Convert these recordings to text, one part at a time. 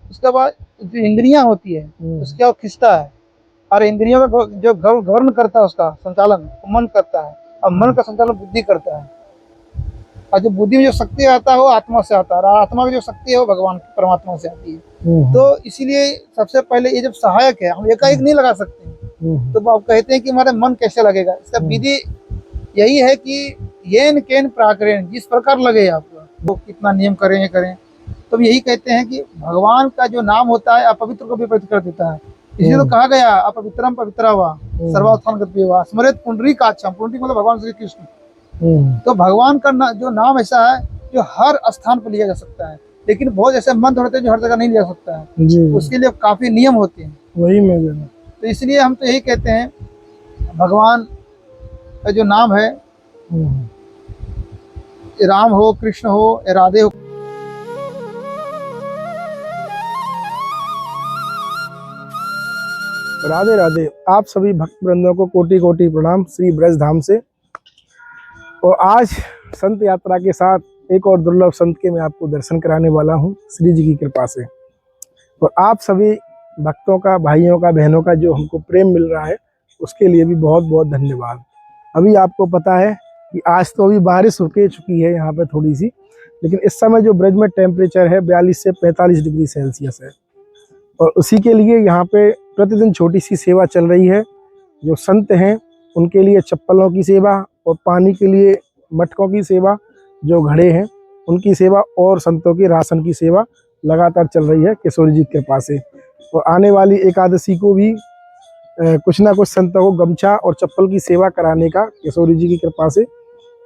उसके बाद जो इंद्रियां होती है उसके वो खींचता है, और इंद्रियों का जो गवर्न करता है उसका संचालन मन करता है, और मन का संचालन बुद्धि करता है। और जो बुद्धि में जो शक्ति आता है वो आत्मा से आता है, और आत्मा की जो शक्ति है वो भगवान परमात्मा से आती है। तो इसीलिए सबसे पहले ये जब सहायक है, हम एकाएक नहीं लगा सकते। तो आप कहते हैं कि हमारा मन कैसे लगेगा, इसका विधि यही है कि येन केन प्राकरेण, जिस प्रकार लगे आपका, वो कितना नियम करें करें। तो यही कहते हैं कि भगवान का जो नाम होता है अपवित्र को भी पवित्र कर देता है। इसलिए तो कहा गया अपवित्रम पवित्रा वा सर्वास्थान गति वा स्मृत पुंडरीकाक्षम, पुंडरीक मतलब भगवान श्री कृष्ण। तो भगवान का जो नाम ऐसा है जो हर स्थान पर लिया जा सकता है, लेकिन बहुत ऐसे मंत्र होते हैं जो हर जगह नहीं लिया सकता है, उसके लिए काफी नियम होते हैं। वही मैं तो इसलिए हम तो यही कहते हैं भगवान का जो नाम है, राम हो, कृष्ण हो, राधे हो। राधे राधे। आप सभी भक्त वृंदों को कोटि कोटि प्रणाम श्री ब्रज धाम से। और आज संत यात्रा के साथ एक और दुर्लभ संत के मैं आपको दर्शन कराने वाला हूं श्री जी की कृपा से। और आप सभी भक्तों का, भाइयों का, बहनों का जो हमको प्रेम मिल रहा है उसके लिए भी बहुत बहुत धन्यवाद। अभी आपको पता है कि आज तो अभी बारिश रुके चुकी है यहाँ पे थोड़ी सी, लेकिन इस समय जो ब्रज में टेम्परेचर है 42 से 45 डिग्री सेल्सियस है। और उसी के लिए यहाँ पे प्रतिदिन छोटी सी सेवा चल रही है। जो संत हैं उनके लिए चप्पलों की सेवा, और पानी के लिए मटकों की सेवा, जो घड़े हैं उनकी सेवा, और संतों की राशन की सेवा लगातार चल रही है किशोरी जी के पास से। और आने वाली एकादशी को भी कुछ ना कुछ संतों को गमछा और चप्पल की सेवा कराने का किशोरी जी की कृपा से।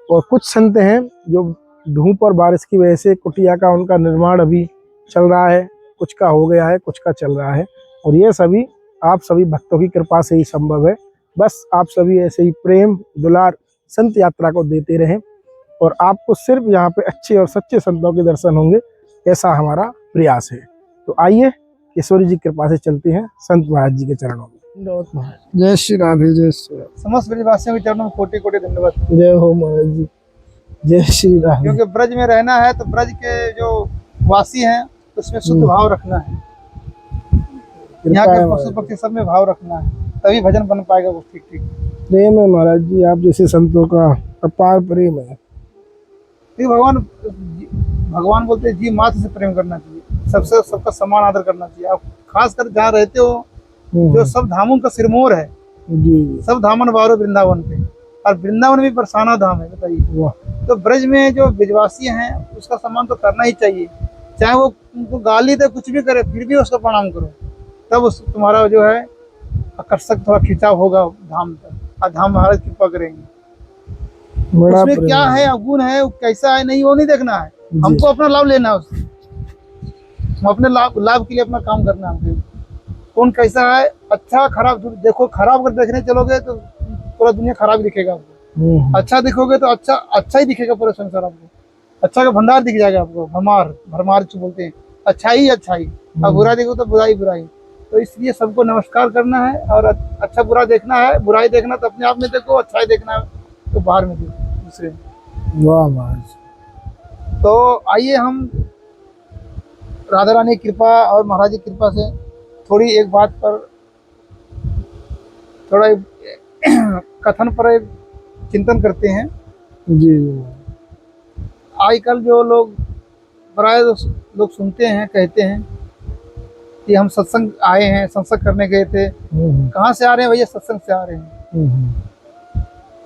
और कुछ संत हैं जो धूप और बारिश की वजह से कुटिया का उनका निर्माण अभी चल रहा है, कुछ का हो गया है, कुछ का चल रहा है। और ये सभी आप सभी भक्तों की कृपा से ही संभव है। बस आप सभी ऐसे ही प्रेम दुलार संत यात्रा को देते रहें, और आपको सिर्फ यहाँ पे अच्छे और सच्चे संतों के दर्शन होंगे, ऐसा हमारा प्रयास है। तो आइए किशोरी जी की कृपा से चलते हैं संत महाराज जी के चरणों में। जय श्री राधे, जय श्री राधे। समस्त ब्रजवासियों के चरणों में कोटि कोटि धन्यवाद। जय हो महाराज जी, जय श्री राधे। क्योंकि ब्रज में रहना है तो ब्रज के जो वासी हैं उसमें शुद्ध भाव रखना है, यहाँ के पशु पक्षी सब में भाव रखना है, तभी भजन बन पाएगा वो ठीक ठीक। प्रेम है महाराज जी, आप जैसे संतों का अपार प्रेम है। भगवान बोलते हैं जी मात्र से प्रेम करना चाहिए, सबसे सबका समान आदर करना चाहिए। आप खास कर जहाँ रहते हो, जो सब धामों का सिरमौर है जी, सब धामन वारो वृंदावन पे, और वृंदावन भी बरसाना धाम है, बताइए। तो ब्रज में जो ब्रजवासी हैं उसका सम्मान तो करना ही चाहिए, चाहे वो उनको गाली दे कुछ भी करे फिर भी उसका प्रणाम करो, तब उस तुम्हारा जो है आकर्षक थोड़ा खिंचाव होगा धाम तक, और धाम महाराज कृपा करेंगे। उसमें क्या है अवगुण है, वो कैसा है नहीं, वो नहीं देखना है, हमको अपना लाभ लेना है उससे, हम अपने लाभ के लिए अपना काम करना है। कौन कैसा है, अच्छा खराब देखो, खराब अगर देखने चलोगे तो पूरा दुनिया खराब ही दिखेगा आपको, अच्छा दिखोगे तो अच्छा ही दिखेगा पूरा संसार आपको, अच्छा का भंडार दिख जाएगा आपको, भरमार जो बोलते हैं, अच्छाई अच्छाई, और बुरा देखो तो बुराई बुराई। तो इसलिए सबको नमस्कार करना है, और अच्छा बुरा देखना है, बुराई देखना तो अपने आप में देखो, अच्छाई देखना है तो बाहर में देखो दूसरे। वाह महाराज। तो आइए हम राधा रानी की कृपा और महाराज की कृपा से थोड़ी एक बात पर, थोड़ा कथन पर एक चिंतन करते हैं जी। आजकल जो लोग प्राय लोग सुनते हैं, कहते हैं कि हम सत्संग आए हैं, सत्संग करने गए थे। कहाँ से आ रहे हैं भैया? सत्संग से आ रहे हैं।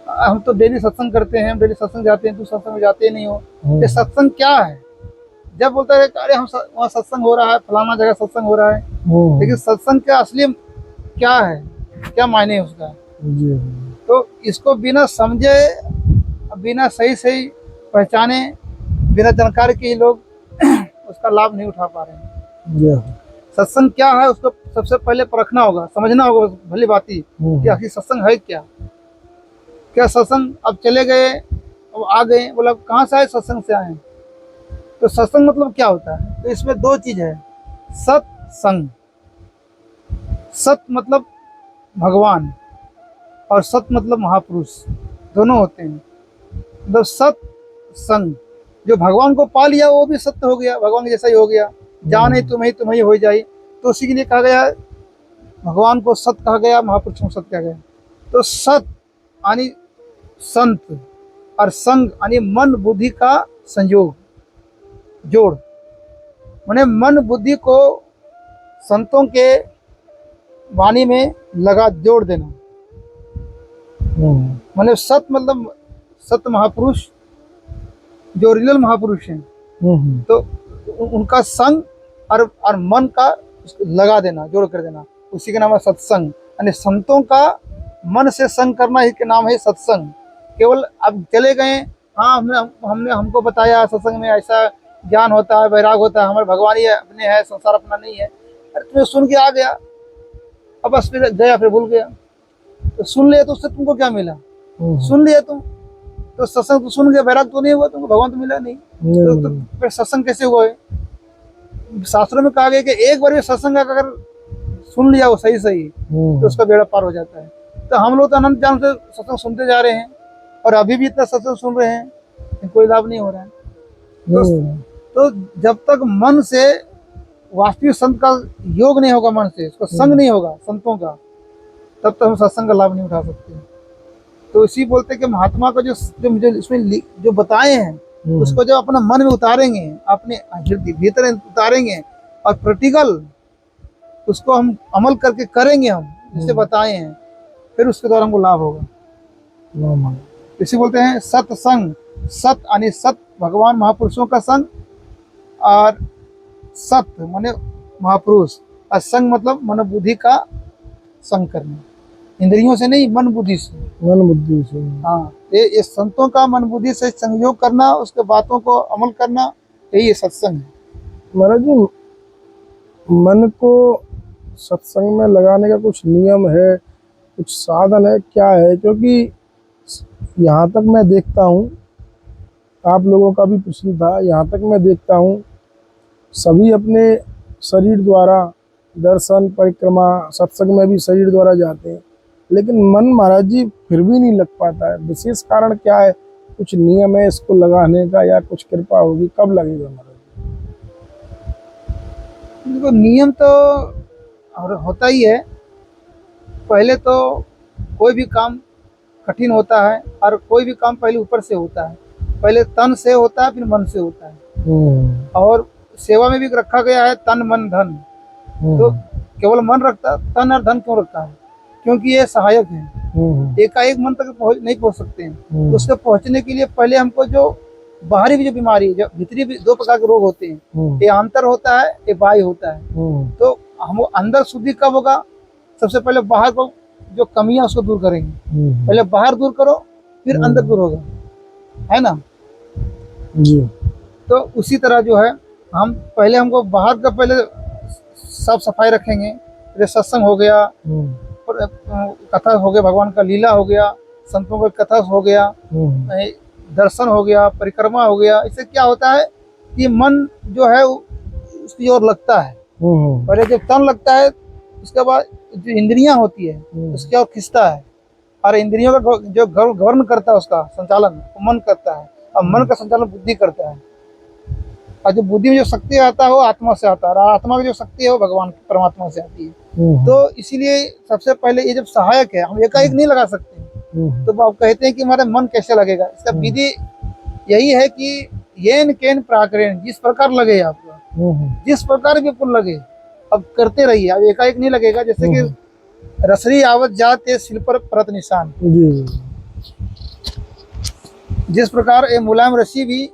हम तो डेली सत्संग करते हैं, हम डेली सत्संग जाते हैं, तू सत्संग में जाते नहीं हो। ये सत्संग क्या है? जब बोलता है अरे हम वहाँ सत्संग हो रहा है, फलाना जगह सत्संग हो रहा है, लेकिन सत्संग का असली क्या है, क्या मायने है उसका? तो इसको बिना समझे, बिना सही पहचाने, बिना जानकारी के लोग उसका लाभ नहीं उठा पा रहे हैं। सत्संग क्या है उसको सबसे पहले परखना होगा, समझना होगा भली बाती कि आखिर सत्संग है क्या। क्या सत्संग अब चले गए, अब आ गए, बोला कहाँ से आए? सत्संग से आए। तो सत्संग मतलब क्या होता है? तो इसमें दो चीज है, सत्संग, सत मतलब भगवान और सत मतलब महापुरुष, दोनों होते हैं। मतलब सत्संग, जो भगवान को पा लिया वो भी सत्य हो गया, भगवान के जैसा ही हो गया। जान ही तुम्हें हो जाए। तो उसी के लिए कहा गया, भगवान को सत कहा गया, महापुरुषों को सत कहा गया। तो सत यानी संत, और संग यानी मन बुद्धि का संयोग, जोड़। माने मन बुद्धि को संतों के वाणी में लगा, जोड़ देना। माने सत मतलब सत महापुरुष जो ओरिजिनल महापुरुष हैं, तो उनका संग और मन का लगा देना, जोड़ कर देना, उसी का नाम है सत्संग। यानी संतों का मन से संग करना ही के नाम है सत्संग। केवल अब चले गए, हाँ हमने हमको बताया सत्संग में ऐसा ज्ञान होता है, वैराग होता है, हमारे भगवान ही अपने है, संसार अपना नहीं है। अरे तुम्हें सुन के आ गया, अब बस फिर गया, फिर भूल गया। तो सुन लिया तो उससे तुमको क्या मिला? सुन लिया तुम तो सत्संग तो सुन गया, वैराग तो नहीं हुआ तुमको, भगवान तो मिला नहीं। तो फिर सत्संग कैसे हुआ है? शास्त्रों में कहा गया कि एक बार ये सत्संग अगर सुन लिया वो सही तो उसका बेड़ा पार हो जाता है। तो हम लोग तो अनंत जन्म से सत्संग सुनते जा रहे हैं और अभी भी इतना सत्संग सुन रहे हैं, लेकिन कोई लाभ नहीं हो रहा है। तो जब तक मन से वास्तविक संत का योग नहीं होगा, मन से उसका संग नहीं होगा संतों का, तब तक हम सत्संग का लाभ नहीं उठा सकते। तो इसी बोलते कि महात्मा को जो मुझे इसमें जो बताए हैं, उसको जब अपना मन में उतारेंगे, अपने भीतर उतारेंगे और प्रैक्टिकल उसको हम अमल करके करेंगे, हम जिसे बताए हैं, फिर उसके द्वारा हमको लाभ होगा। इसी बोलते हैं सत्संग। सत यानी सत भगवान महापुरुषों का संग, और सत माने महापुरुष, और संग मतलब मन बुद्धि का संग करना, इंद्रियों से नहीं, मन बुद्धि से। मन बुद्धि से। हाँ, ये संतों का मन बुद्धि से संयोग करना, उसके बातों को अमल करना, यही सत्संग है। महाराज जी, मन को सत्संग में लगाने का कुछ नियम है, कुछ साधन है, क्या है? क्योंकि यहाँ तक मैं देखता हूँ, आप लोगों का भी प्रश्न था, यहाँ तक मैं देखता हूँ सभी अपने शरीर द्वारा दर्शन परिक्रमा सत्संग में भी शरीर द्वारा जाते हैं, लेकिन मन महाराज जी फिर भी नहीं लग पाता है। विशेष कारण क्या है? कुछ नियम है इसको लगाने का, या कुछ कृपा होगी? कब लगेगा महाराज जी? देखो, नियम तो और होता ही है। पहले तो कोई भी काम कठिन होता है, और कोई भी काम पहले ऊपर से होता है, पहले तन से होता है, फिर मन से होता है। और सेवा में भी रखा गया है तन मन धन। तो केवल मन रखता, तन और धन क्यों रखा है? क्योंकि ये सहायक है, एकाएक मन तक नहीं पहुंच सकते हैं। तो उसके पहुंचने के लिए पहले हमको जो बाहरी भी जो बीमारी, जो भीतरी भी दो प्रकार के रोग होते हैं, ये आंतर होता है, ये बाह्य होता है। तो हम अंदर शुद्धि कब होगा? सबसे पहले बाहर को जो कमियां उसको दूर करेंगे। पहले बाहर दूर करो, फिर अंदर दूर होगा, है ना जी। तो उसी तरह जो है, हम पहले हमको बाहर का पहले साफ सफाई रखेंगे। जैसे सत्संग हो गया, और कथा हो गया, भगवान का लीला हो गया, संतों का कथा हो गया, दर्शन हो गया, परिक्रमा हो गया। इससे क्या होता है कि मन जो है उसकी ओर लगता है। पहले जब तन लगता है, उसके बाद जो इंद्रियां होती है उसकी ओर खिंचता है, और इंद्रियों का जो गवर्न करता है, उसका संचालन मन करता है, और मन का संचालन बुद्धि करता है। और जो बुद्धि में जो शक्ति आता है वो आत्मा से आता है, और आत्मा की जो शक्ति है वो भगवान परमात्मा से आती है। तो इसीलिए सबसे पहले ये जब सहायक है, हम एकाएक नहीं लगा सकते। तो आप कहते हैं कि हमारा मन कैसे लगेगा? इसका विधि यही है कि येन केन प्राकरेण, जिस प्रकार लगे आपको, जिस प्रकार भी आपको लगे, अब करते रहिए। अब एकाएक नहीं लगेगा। जैसे कि रसरी आवत जाते सिल पर परत निशान, जिस प्रकार ये मुलायम रस्सी भी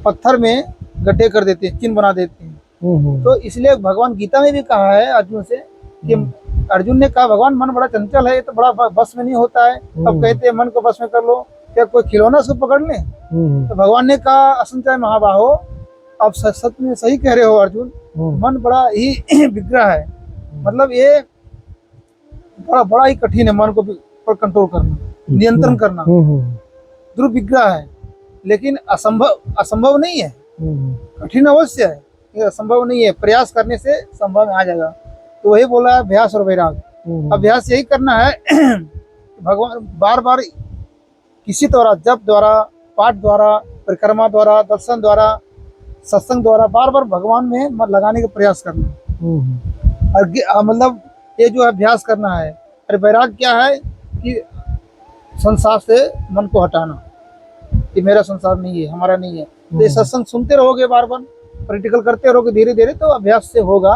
पत्थर में गड्ढे कर देते हैं, चिन्ह बना देते हैं। तो इसलिए भगवान गीता में भी कहा है अर्जुन से कि अर्जुन ने कहा, भगवान मन बड़ा चंचल है, ये तो बड़ा बस में नहीं होता है। अब कहते हैं मन को बस में कर लो, क्या कोई खिलौना से पकड़ ले? तो भगवान ने कहा, असंचय महाबाहो, आप सच में सही कह रहे हो अर्जुन, मन बड़ा ही विग्रह है। मतलब ये बड़ा ही कठिन है मन को पर कंट्रोल करना, नियंत्रण करना, दुर्विग्रह है। लेकिन असंभव नहीं है, कठिन अवश्य है, ये असंभव नहीं है। प्रयास करने से संभव में आ जाएगा। तो वही बोला, अभ्यास और वैराग। अभ्यास यही करना है, भगवान बार बार किसी द्वारा, जप द्वारा, पाठ द्वारा, परिक्रमा द्वारा, दर्शन द्वारा, सत्संग द्वारा बार बार भगवान में मन लगाने का प्रयास करना, और मतलब ये जो अभ्यास करना है। और वैराग क्या है कि संसार से मन को हटाना, कि मेरा संसार नहीं है, हमारा नहीं है। तो ये सत्संग सुनते रहोगे, बार बार प्रैक्टिकल करते रहोगे, धीरे धीरे तो अभ्यास से होगा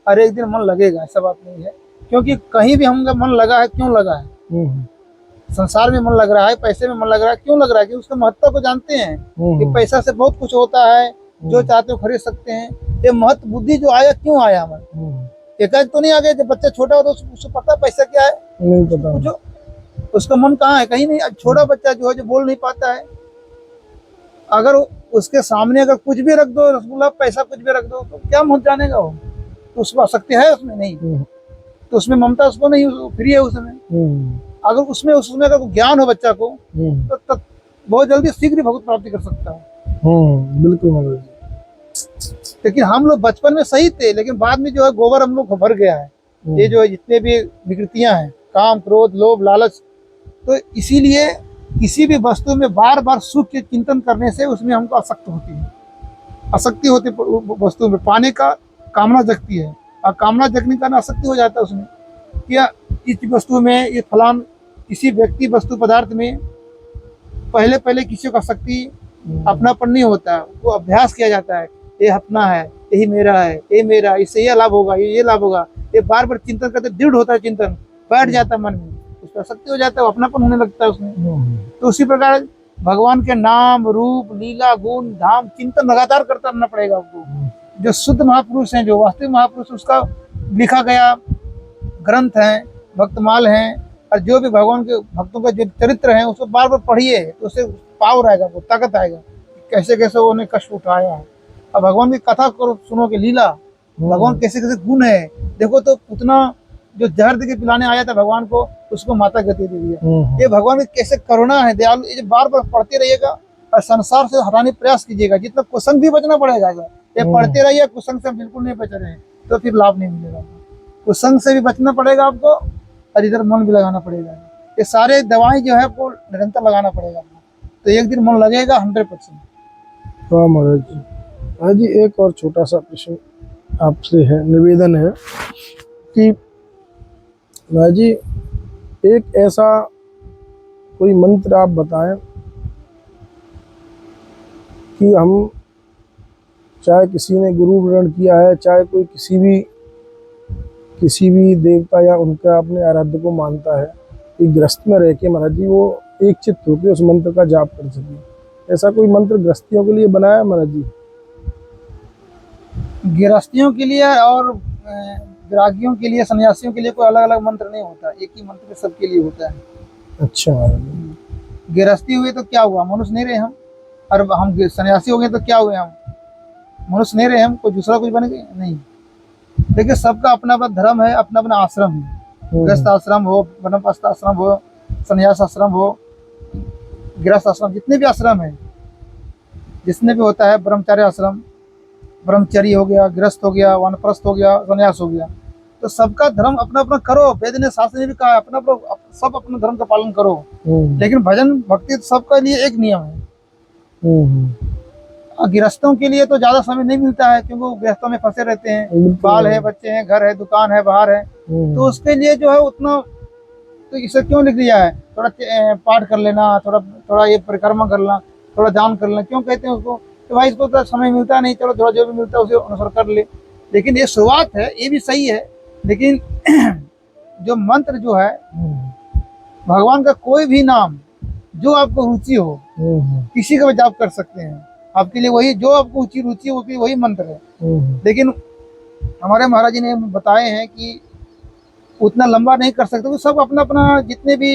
और एक दिन मन लगेगा, ऐसा बात नहीं है। क्योंकि कहीं भी हमका मन लगा है, क्यों लगा है? संसार में मन लग रहा है, पैसे में मन लग रहा है, क्यों लग रहा है? कि उसके महत्व को जानते हैं कि पैसा से बहुत कुछ होता है, जो चाहते हो खरीद सकते हैं। ये महत्व बुद्धि जो आया, क्यों आया हमें? एकाएक तो नहीं आ गया। जब बच्चा छोटा हो तो उसको पता पैसा क्या है? नहीं पता। पूछो, उसका मन कहाँ है? कहीं नहीं। अब छोटा बच्चा जो है, जो बोल नहीं पाता है, अगर उसके सामने अगर कुछ भी रख दो, रसगुल्ला, पैसा कुछ भी रख दो, तो क्या मन जानेगा वो? तो उसको आसक्ति है उसमें? नहीं। तो उसमें ममता उसको नहीं, फ्री है उसमें। अगर उसमें अगर ज्ञान हो बच्चा को, तो बहुत जल्दी शीघ्र भगवत प्राप्ति कर सकता है। बिल्कुल महाराज जी। लेकिन हम लोग बचपन में सही थे, लेकिन बाद में जो है गोबर हम लोग को भर गया है। ये जो है जितने भी विकृतियां हैं, काम, क्रोध, लोभ, लालच, तो इसीलिए किसी भी वस्तु में बार बार सुख के चिंतन करने से उसमें हमको आसक्त होती है। आसक्ति होती वस्तु में, पाने का कामना जगती है, और कामना जगने का आसक्ति हो जाता है उसमें। क्या इस वस्तु में, ये फलान किसी व्यक्ति, वस्तु, पदार्थ में पहले पहले किसी को आसक्ति, अपनापन नहीं होता है। वो अभ्यास किया जाता है, ये अपना है, यही मेरा है, ये मेरा, इससे ये लाभ होगा, ये लाभ होगा। ये बार बार चिंतन करते, दृढ़ होता है चिंतन, बैठ जाता है मन में, उस पर आसक्ति हो जाता है, अपनापन होने लगता है उसमें। तो उसी प्रकार भगवान के नाम, रूप, लीला, गुण, धाम चिंतन लगातार करता रहना पड़ेगा आपको। जो शुद्ध महापुरुष हैं, जो वास्तविक महापुरुष, उसका लिखा गया ग्रंथ है, भक्तमाल है, और जो भी भगवान के भक्तों का जो चरित्र है, उसको बार बार पढ़िए, तो उससे पावर आएगा, वो ताकत आएगा, कैसे कैसे उन्हें कष्ट उठाया है। अब भगवान की कथा करो, सुनोगे, लीला, भगवान कैसे कैसे गुण है। देखो तो उतना जो जहर दे के पिलाने आया था भगवान को, उसको माता गति दे दिया। ये भगवान की कैसे करुणा है, दयालु। ये बार बार पढ़ते रहिएगा और संसार से हटाने प्रयास कीजिएगा। जितना कुसंग भी बचना पड़ेगा, ये पढ़ते रहिए, कुसंग से बिल्कुल नहीं बच रहे हैं तो फिर लाभ नहीं मिलेगा। कुसंग से भी बचना पड़ेगा आपको, और इधर मन भी लगाना पड़ेगा। ये सारे दवाएं जो है आपको निरंतर लगाना पड़ेगा, तो एक दिन मन लगेगा 100%। हाँ महाराज जी। महाराज जी, एक और छोटा सा प्रश्न आपसे है, निवेदन है कि महाराज जी, एक ऐसा कोई मंत्र आप बताएं कि हम, चाहे किसी ने गुरु ग्रहण किया है, चाहे कोई किसी भी देवता या उनका अपने आराध्य को मानता है, कि गृहस्थ में रह के महाराज जी वो एक चित्त होकर उस मंत्र का जाप कर सके। ऐसा कोई मंत्र गृहस्थियों के लिए बनाया महाराज जी? गृहस्थियों के लिए और वैरागियों के लिए, सन्यासियों के लिए कोई अलग अलग मंत्र नहीं होता, एक ही मंत्र सबके लिए होता है। अच्छा महाराज जी। गृहस्थी हुए तो क्या हुआ? मनुष्य नहीं रहे हम। और हम सन्यासी हो गए तो क्या हुए? हम मनुष्य नहीं रहे, हम कोई दूसरा कुछ बन गए? नहीं। देखिए, सबका अपना अपना धर्म है, अपना अपना आश्रम है। गृहस्थ आश्रम हो, वनप्रस्थ आश्रम हो, संन्यास आश्रम हो, गृहस्थ आश्रम, जितने भी आश्रम है, जिसने भी होता है, ब्रह्मचार्य आश्रम, ब्रह्मचर्य हो गया, गृहस्थ हो गया, वानप्रस्थ हो गया, संन्यास हो गया, तो सबका धर्म अपना अपना करो। वेद ने, शास्त्र ने भी कहा अपना अपना, सब अपने धर्म का पालन करो। लेकिन भजन भक्ति सबका लिए एक नियम है। गृहस्थों के लिए तो ज्यादा समय नहीं मिलता है, क्योंकि वो गृहस्थों में फंसे रहते हैं, बाल है, बच्चे हैं, घर है, दुकान है, बाहर है, तो उसके लिए जो है उतना, तो इसे क्यों लिख दिया है? थोड़ा पाठ कर लेना, थोड़ा ये परिक्रमा कर लेना, थोड़ा दान कर लेना। क्यों कहते हैं उसको? तो भाई इसको तो समय मिलता नहीं, चलो थोड़ा जो भी मिलता है उसे अनुसार कर ले। लेकिन ये शुरुआत है, ये भी सही है। लेकिन जो मंत्र जो है, भगवान का कोई भी नाम जो आपको रुचि हो, किसी का भी जाप कर सकते हैं। आपके लिए वही, जो आपको रुचि हो, वही मंत्र है। लेकिन हमारे महाराज जी ने बताए हैं कि उतना लंबा नहीं कर सकते। तो सब अपना अपना, जितने भी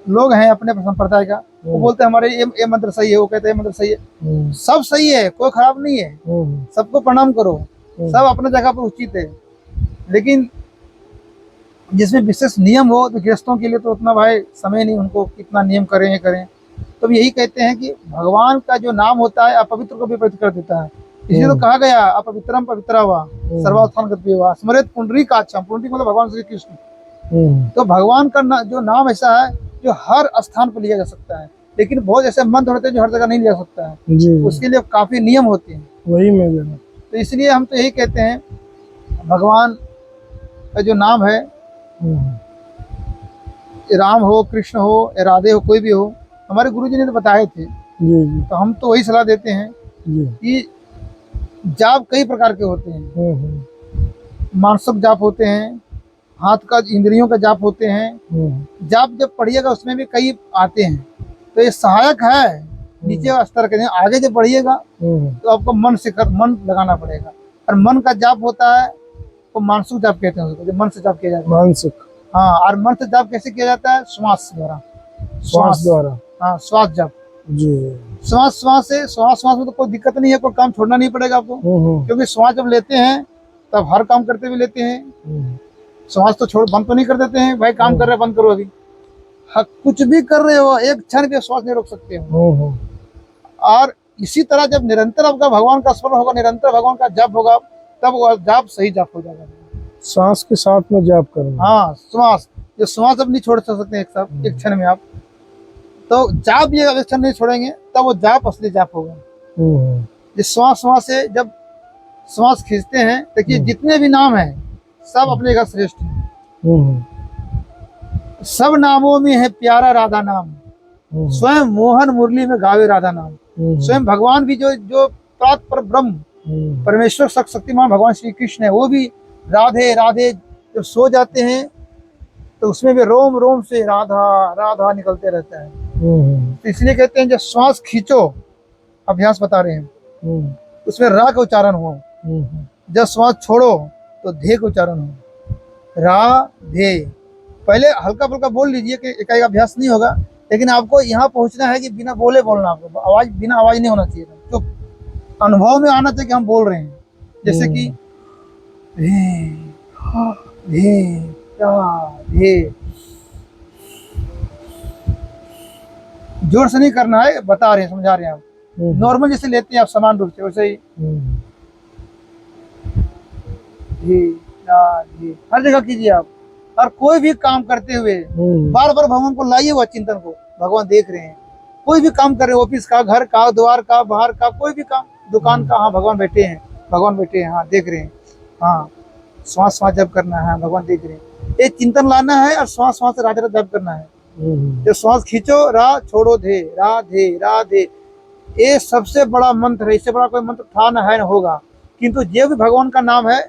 लोग हैं अपने संप्रदाय का, वो बोलते हैं हमारे ये मंत्र सही है, वो कहते हैं मंत्र सही है। सब सही है, कोई खराब नहीं है, सबको प्रणाम करो, सब अपने जगह पर उचित है। लेकिन जिसमें विशेष नियम हो, तो गृहस्थों के लिए तो उतना भाई समय नहीं, उनको कितना नियम करें ये करें। तो यही कहते हैं कि भगवान का जो नाम होता है, अपवित्र को भी पवित्र कर देता है। इसलिए तो कहा गया, अपवित्रम पवित्रा हुआ, सर्वास्थान गति हुआ, स्मृत पुंडरीकाक्षम। पुंडरीक मतलब भगवान श्री कृष्ण। तो भगवान का जो नाम ऐसा है जो हर स्थान पर लिया जा सकता है। लेकिन बहुत ऐसे मंत्र होते हैं जो हर जगह नहीं लिया सकता है, उसके लिए काफी नियम होते हैं। वही मैं कह रहा हूँ। तो इसलिए हम तो यही कहते हैं, भगवान का जो नाम है, राम हो, कृष्ण हो, या राधे हो, कोई भी हो, हमारे गुरुजी ने तो बताए थे, जी जी तो हम तो वही सलाह देते हैं जी। कि जाप कई प्रकार के होते हैं। हम्म। मानसिक जाप होते हैं, हाथ का इंद्रियों का जाप होते हैं। जाप जब पढ़िएगा उसमें भी कई आते हैं, तो ये सहायक है नीचे स्तर के। आगे जब बढ़िएगा तो आपको मन लगाना पड़ेगा, और मन का जाप होता है तो मानसिक जाप कहते हैं उसको, जो मन से जाप किया जाता है। मानसिक। हाँ, और मन से जाप कैसे किया जाता है? श्वास द्वारा। श्वास द्वारा। हाँ, श्वास जाप। जी। श्वास में तो कोई दिक्कत नहीं है, कोई काम छोड़ना नहीं पड़ेगा आपको, क्योंकि श्वास जब लेते हैं तब हर काम करते हुए लेते हैं। श्वास तो छोड़, बंद तो नहीं कर देते हैं भाई, काम कर रहे बंद करो अभी। हाँ, कुछ भी कर रहे हो, एक क्षण भी श्वास नहीं रोक सकते हो। और इसी तरह जब निरंतर आपका भगवान का स्मरण होगा, निरंतर भगवान का जाप होगा, तब वह जाप सही जाप हो जाएगा। सांस के साथ में जाप करना। हाँ, श्वास अब नहीं छोड़ सकते एक क्षण में आप, तो जाप ये अगर क्षण नहीं छोड़ेंगे तब वो जाप असली जाप होगा। जिस श्वास से जब श्वास खींचते हैं, देखिए जितने भी नाम हैं सब अपने का श्रेष्ठ है। सब नामों में है प्यारा राधा नाम, स्वयं मोहन मुरली में गावे राधा नाम। स्वयं भगवान भी जो पर ब्रह्म परमेश्वर शक्तिमान भगवान श्री कृष्ण है, वो भी राधे राधे जब सो जाते हैं तो उसमें भी रोम रोम से राधा राधा निकलते रहता है। तो इसलिए कहते हैं जब श्वास खींचो, अभ्यास बता रहे हैं, उसमें रा का उच्चारण हो। जब श्वास छोड़ो तो धे का उच्चारण हो। राधे पहले हल्का फुल्का बोल लीजिए कि एक अभ्यास नहीं होगा, लेकिन आपको यहाँ पहुंचना है कि बिना बोले बोलना, आपको आवाज बिना आवाज नहीं होना चाहिए, तो अनुभव में आना चाहिए कि हम बोल रहे हैं। जैसे कि जोर से नहीं करना है, बता रहे हैं, समझा रहे हैं आप। नॉर्मल जैसे लेते हैं आप समान रूप से, वैसे ही हर जगह कीजिए आप। और कोई भी काम करते हुए बार बार भगवान को लाइए, वह चिंतन को, भगवान देख रहे हैं। कोई भी काम कर रहे हैं, ऑफिस का, घर का, द्वार का, बाहर का, कोई भी काम, दुकान का, हाँ भगवान बैठे हैं, हाँ देख रहे हैं। हाँ, श्वास जप करना है, भगवान देख रहे हैं, ये चिंतन लाना है, और श्वास से राधे जप करना है। जब श्वास खींचो, रा छोड़ो धे, राधे राधे, ये सबसे बड़ा मंत्र है। इससे बड़ा कोई मंत्र था न है न होगा, किंतु जो भी भगवान का नाम है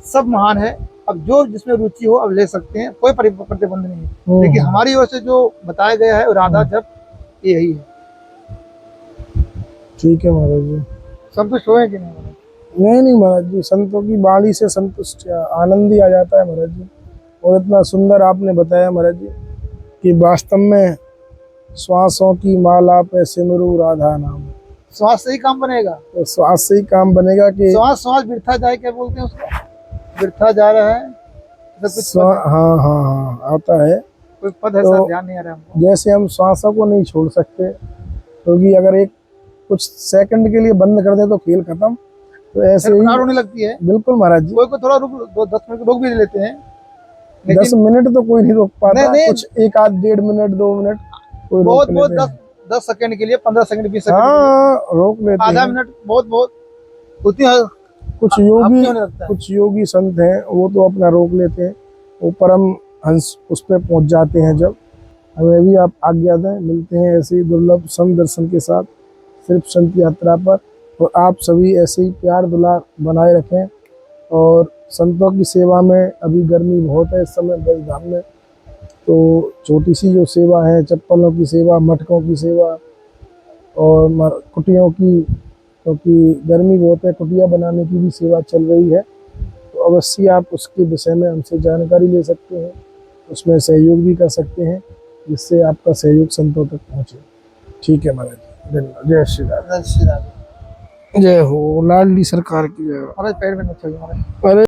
सब महान है। अब जो जिसमें रुचि हो अब ले सकते हैं, कोई प्रतिबंध नहीं है। लेकिन हमारी ओर से जो बताया गया है राधा जप यही है। ठीक है महाराज जी। संतुष्ट हुए कि नहीं महाराज? नहीं महाराज जी, संतों की वाणी से संतुष्ट आनंद ही आ जाता है महाराज जी। और इतना सुंदर आपने बताया महाराज जी कि वास्तव में श्वासों की माला पे सिमरू राधा नाम। श्वास से ही काम बनेगा, तो श्वास से ही काम बनेगा कि श्वास बिरथा जाए, क्या बोलते हैं उसको, बिरथा जा रहा है कुछ हाँ आता है, कोई पद है, तो ध्यान नहीं आ रहा हमको। जैसे हम श्वासों को नहीं छोड़ सकते, क्योंकि अगर एक कुछ सेकंड के लिए बंद कर दे तो खेल खत्म। तो ऐसे ही होने लगती है। बिल्कुल महाराज जी। कोई को थोड़ा रुक, 10 मिनट रोक भी लेते हैं, 10 मिनट तो कोई नहीं रोक पाता। कुछ एक आध 1.5 मिनट 2 मिनट बहुत 10 सेकंड के लिए, 15 सेकंड 20 सेकंड रोक लेते हैं, आधा मिनट बहुत होती है। कुछ योगी संत हैं वो तो अपना रोक लेते हैं, वो परम हंस उस पर पहुंच जाते हैं। जब हमें भी आप आज्ञा दें, मिलते हैं ऐसे ही दुर्लभ संत दर्शन के साथ सिर्फ संत यात्रा पर। और आप सभी ऐसे ही प्यार दुलार बनाए रखें। और संतों की सेवा में अभी गर्मी बहुत है इस समय ब्रजधाम में, तो छोटी सी जो सेवा है, चप्पलों की सेवा, मटकों की सेवा और कुटियों की, क्योंकि गर्मी बहुत है, कुटिया बनाने की भी सेवा चल रही है, तो अवश्य आप उसके विषय में हमसे जानकारी ले सकते हैं, उसमें सहयोग भी कर सकते हैं, जिससे आपका सहयोग संतों तक पहुँचे। ठीक है महाराज, धन्यवाद। जय श्री राम। जय श्री राम। जय हो, लाडली सरकार की जय हो। महाराज पैर में न छोड़िए महाराज। अरे